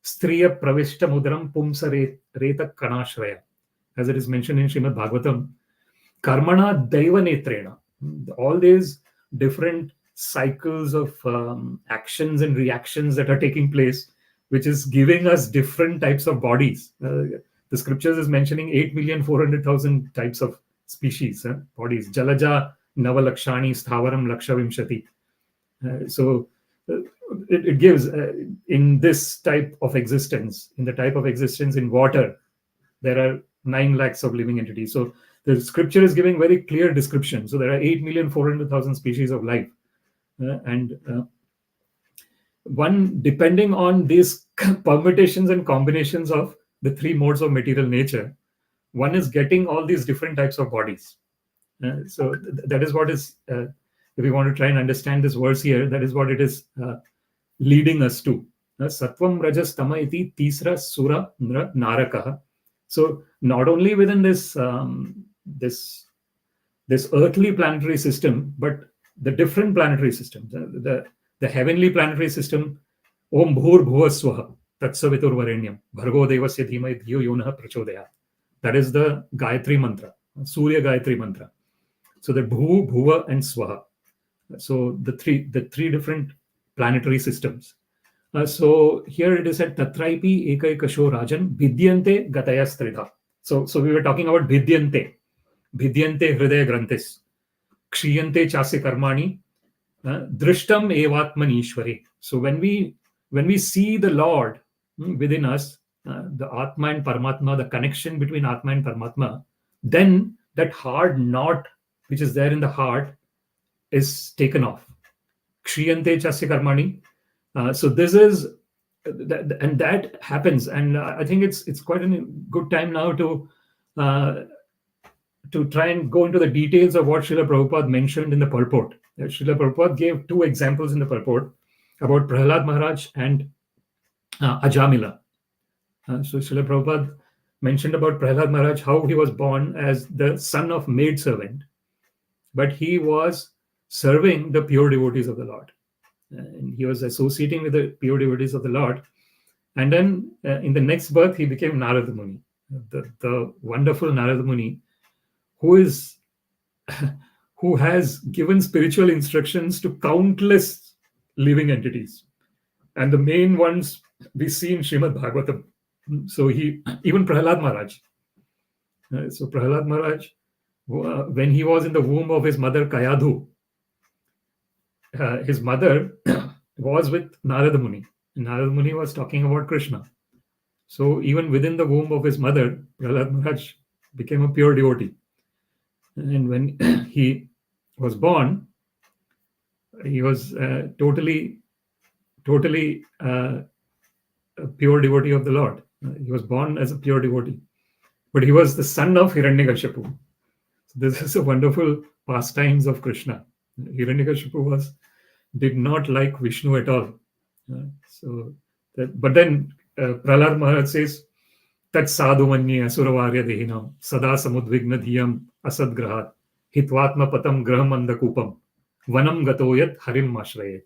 striya pravishta mudram pumsa reta kanashraya, as it is mentioned in Śrīmad-Bhāgavatam. Karmana daiva netrena, all these different cycles of actions and reactions that are taking place, which is giving us different types of bodies. The scriptures is mentioning 8,400,000 types of species, bodies. Jalaja navalakshani sthavaram lakshavimshati. So it gives in this type of existence, in the type of existence in water, there are 9 lakhs of living entities. So the scripture is giving very clear description. So there are 8,400,000 species of life. And one, depending on these permutations and combinations of the 3 modes of material nature, one is getting all these different types of bodies. So that is what is, if we want to try and understand this verse here, that is what it is leading us to. Sattvaṁ rajas tama iti tisraḥ sura-nṛ-nārakāḥ. So not only within this this earthly planetary system, but the different planetary systems, the heavenly planetary system, Om Bhur Bhuva Swaha Tatsavitur Varenyam Bhargo Devasya Dhimai Dhiyo Yonah Prachodayat. That is the Gayatri mantra, Surya Gayatri mantra. So the Bhu, Bhuva, and Swaha. So the three different planetary systems. So here it is at tatrāpy ekaikaśo rājan bhidyante gatayas tridhā. So we were talking about bhidyante hridaya granthis, kṣiyante chasya karmani, drishtam evatman ishwari. So when we see the Lord within us, the Atma and Paramatma, the connection between Atma and Paramatma, then that hard knot which is there in the heart is taken off. Kṣiyante chasya karmani. So this is, and that happens, and I think it's quite a good time now to try and go into the details of what Srila Prabhupada mentioned in the purport. Srila Prabhupada gave 2 examples in the purport about Prahlad Maharaj and Ajamila. So Srila Prabhupada mentioned about Prahlad Maharaj, how he was born as the son of maidservant, but he was serving the pure devotees of the Lord. And he was associating with the pure devotees of the Lord. And then in the next birth, he became Narada Muni, the wonderful Narada Muni, who has given spiritual instructions to countless living entities. And the main ones we see in Śrīmad-Bhāgavatam. So even Prahlad Maharaj. So Prahlad Maharaj, when he was in the womb of his mother Kayadhu, his mother was with Narada Muni. Narada Muni was talking about Krishna. So even within the womb of his mother, Prahlad Maharaj became a pure devotee. And when he was born, he was totally a pure devotee of the Lord. He was born as a pure devotee. But he was the son of Hiranyakashipu. So this is a wonderful pastimes of Krishna. Hiranyakashipu did not like Vishnu at all. But then Prahlad Maharaj says, Tat sadhu manye asuravarya dehinam sada samudvigna dhiyam asadgrahat hitvatma patam graham andakupam vanam gatoyat harim mashrayet.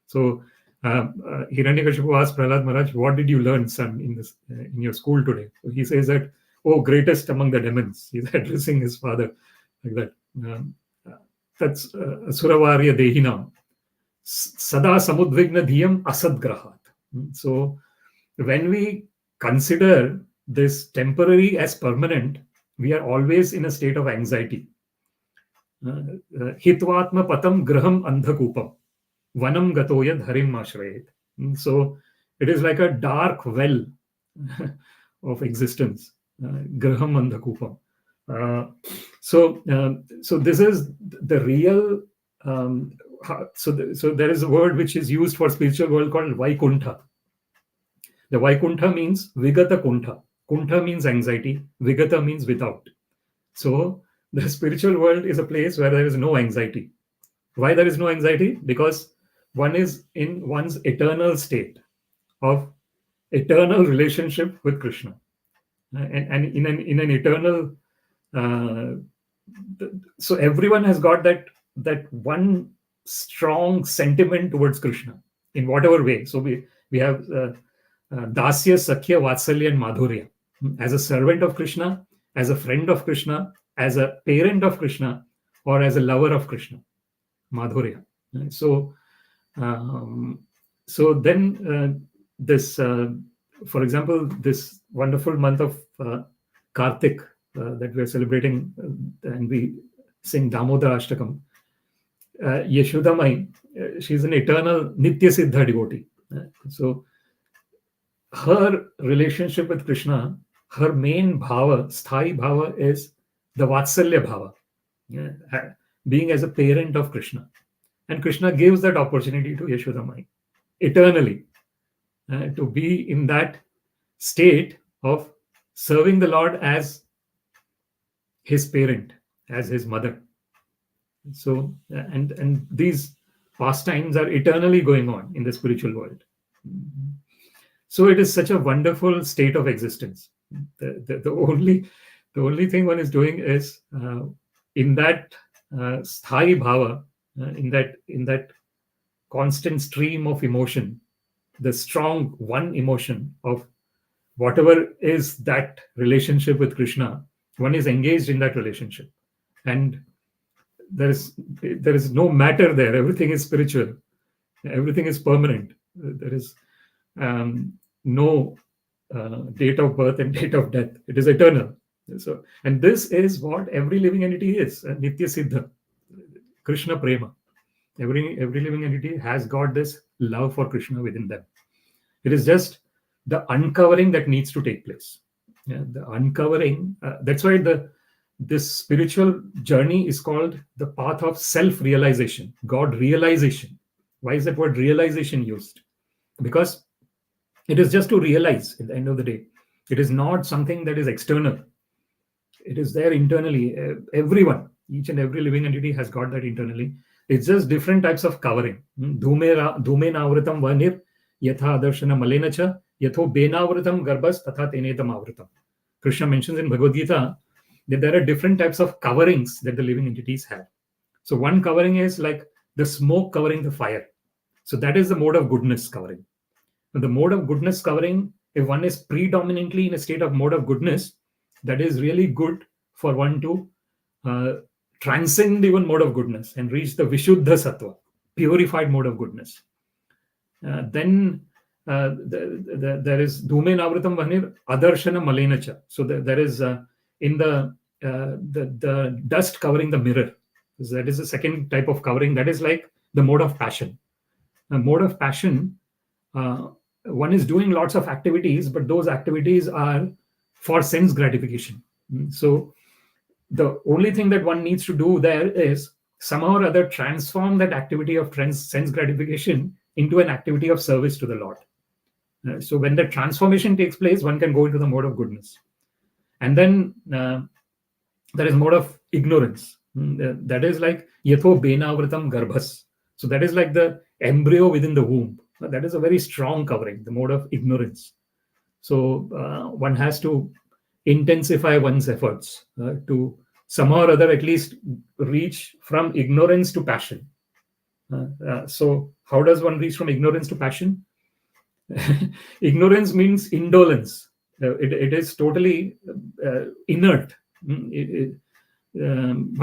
So Hiranyakashipu asked Prahlad Maharaj, what did you learn, son, in your school today? So he says that, oh, greatest among the demons. He's addressing his father like that. That's asuravarya dehinam sada samudvigna dhiyam asadgrahat. So when we consider this temporary as permanent, we are always in a state of anxiety. Hitvatma patam graham andhakupam vanam gatoyad harim mashrayet. So it is like a dark well of existence. Graham andhakupam. So this is the real. So there is a word which is used for spiritual world called Vaikuntha. The Vaikuntha means Vigata Kuntha. Kuntha means anxiety. Vigata means without. So the spiritual world is a place where there is no anxiety. Why there is no anxiety? Because one is in one's eternal state of eternal relationship with Krishna, and in an eternal. So everyone has got that one strong sentiment towards Krishna in whatever way. So we have Dāsa, Sakhya, Vatsalya, and Madhurya. As a servant of Krishna, as a friend of Krishna, as a parent of Krishna, or as a lover of Krishna. Madhurya. So then this, for example, this wonderful month of Kartik that we are celebrating, and we sing Damodar Ashtakam. Yashodamai, she's an eternal Nitya Siddha devotee. So her relationship with Krishna, her main bhava, sthai bhava, is the Vatsalya bhava, being as a parent of Krishna. And Krishna gives that opportunity to Yashodamai eternally to be in that state of serving the Lord as his parent, as his mother. So, and these pastimes are eternally going on in the spiritual world. So it is such a wonderful state of existence. The only thing one is doing is in that sthai bhava, in that constant stream of emotion, the strong one emotion of whatever is that relationship with Krishna, one is engaged in that relationship, and there is no matter there. Everything is spiritual. Everything is permanent. There is no date of birth and date of death. It is eternal. So, and this is what every living entity is: Nitya Siddha, Krishna Prema. Every living entity has got this love for Krishna within them. It is just the uncovering that needs to take place. The uncovering. That's why this spiritual journey is called the path of self-realization, God realization. Why is that word realization used? Because it is just to realize at the end of the day. It is not something that is external. It is there internally. Everyone, each and every living entity has got that internally. It's just different types of covering. Dhume navritam vanir yatha adarshana malena cha yatho benavritam garbhas tatha tenetam avritam. Krishna mentions in Bhagavad Gita that there are different types of coverings that the living entities have. So one covering is like the smoke covering the fire. So that is the mode of goodness covering. And the mode of goodness covering, if one is predominantly in a state of mode of goodness, that is really good for one to transcend even mode of goodness and reach the Vishuddha Sattva, purified mode of goodness. Then there is Dhume Navritam Vanir Adarshana Malenacha. So there is in the dust covering the mirror. So that is the second type of covering. That is like the mode of passion. A mode of passion, one is doing lots of activities, but those activities are for sense gratification. So the only thing that one needs to do there is somehow or other transform that activity of sense gratification into an activity of service to the Lord. So when the transformation takes place, one can go into the mode of goodness. And then there is mode of ignorance. That is like yatho benavritam garbhas. So that is like the embryo within the womb. That is a very strong covering, the mode of ignorance. So one has to intensify one's efforts to somehow or other at least reach from ignorance to passion. So how does one reach from ignorance to passion? Ignorance means indolence. It is totally inert. One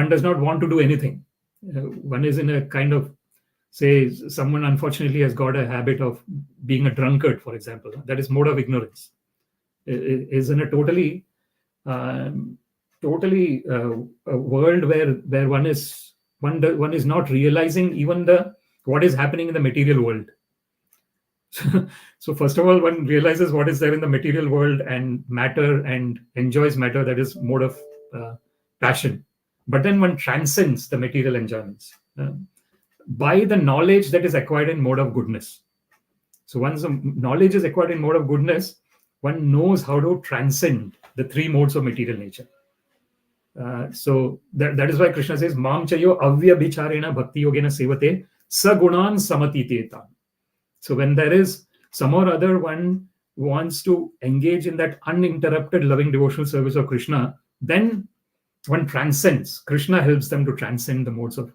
does not want to do anything. One is in a kind of, say, someone unfortunately has got a habit of being a drunkard, for example. That is mode of ignorance. Is in a totally a world where one is not realizing even what is happening in the material world. So first of all, one realizes what is there in the material world and matter and enjoys matter. That is mode of passion. But then one transcends the material enjoyments by the knowledge that is acquired in mode of goodness. So once the knowledge is acquired in mode of goodness, one knows how to transcend the three modes of material nature. So that is why Krishna says, Mam chayo avyabhicharena bhakti yogena sevate sagunan samatitetan. So when there is some or other one wants to engage in that uninterrupted loving devotional service of Krishna, then one transcends. Krishna helps them to transcend the modes of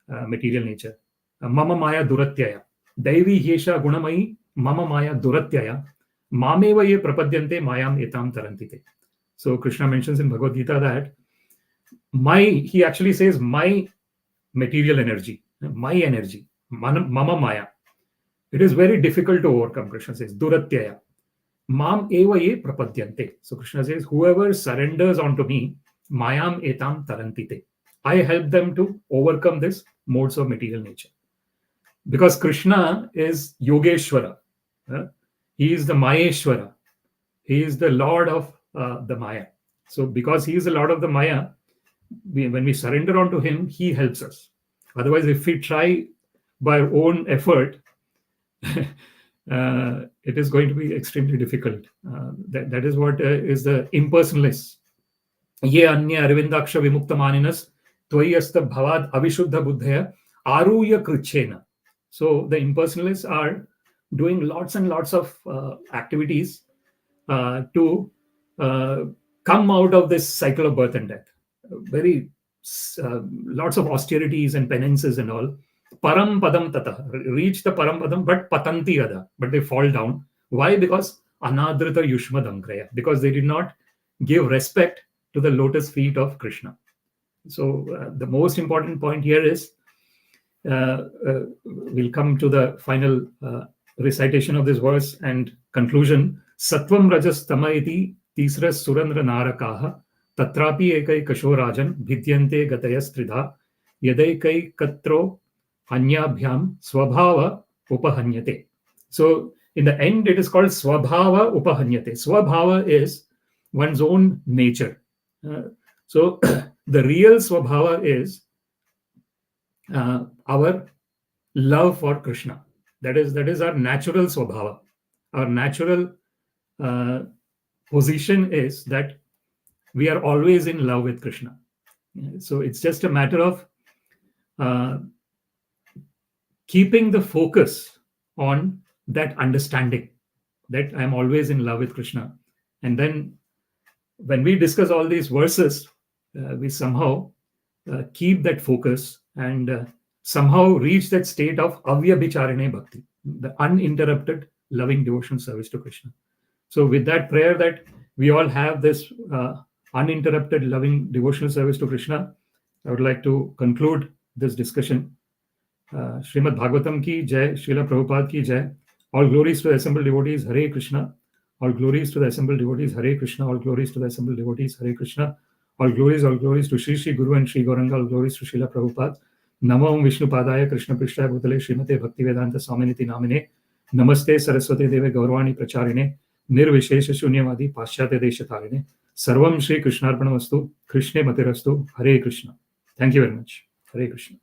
material nature. Mama maya duratyaya. Daivi hyesha gunamayi mama maya duratyaya. Mameva ye prapadyante mayam etam tarantite. So Krishna mentions in Bhagavad Gita that he actually says my material energy, my energy. mama maya. It is very difficult to overcome. Krishna says, duratyaya. Mam eva ye prapadyante. So Krishna says, whoever surrenders onto me, mayam etam tarantite. I help them to overcome this modes of material nature. Because Krishna is Yogeshwara. He is the Maheshwara. He is the Lord of the Maya. So because he is the Lord of the Maya, when we surrender onto him, he helps us. Otherwise, if we try by our own effort, it is going to be extremely difficult. That is what is the impersonalists. Ye anya arvindaksha vimukta maninas tvayasta bhavad avishuddha buddhaya aruya krichena. So the impersonalists are doing lots and lots of activities to come out of this cycle of birth and death. Very lots of austerities and penances and all. Param padam tata, reach the param padam, but patanti ada, but they fall down. Why? Because anadrita yushma dankraya, because they did not give respect to the lotus feet of Krishna. So the most important point here is, we'll come to the final recitation of this verse and conclusion. Sattvaṁ rajas tama iti tisraḥ sura-nṛ-nārakāḥ tatrāpy ekaikaśo rājan bhidyante gatayas tridhā yadaikaikataro nyābhyāṁ sva-bhāva upahanyate. So in the end, it is called sva-bhāva upahanyate. Sva-bhāva is one's own nature. So the real sva-bhāva is our love for Krishna. That is our natural sva-bhāva. Our natural position is that we are always in love with Krishna. So it's just a matter of keeping the focus on that understanding that I'm always in love with Krishna. And then when we discuss all these verses, we somehow keep that focus and somehow reach that state of avyabhicharine bhakti, the uninterrupted loving devotional service to Krishna. So with that prayer that we all have this uninterrupted loving devotional service to Krishna, I would like to conclude this discussion. Śrīmad-Bhāgavatam ki jai, Srila Prabhupada ki jai. All glories to the assembled devotees, Hare Krishna. All glories to the assembled devotees, Hare Krishna. All glories to the assembled devotees, Hare Krishna. All glories to Shri Shri Guru and Shri Gauranga. All glories to Srila Prabhupada. Namo Om Vishnu Padaya Krishna Prishtaya Bhutale Srimate Bhaktivedanta Swaminiti Namine. Namaste Saraswate Deve Gaurvani Pracharine. Nirvishesha Shunyavadi Paschatya Deshatarine. Sarvam Shri Krishnarpanamastu. Krishne Matirastu. Hare Krishna. Thank you very much. Hare Krishna.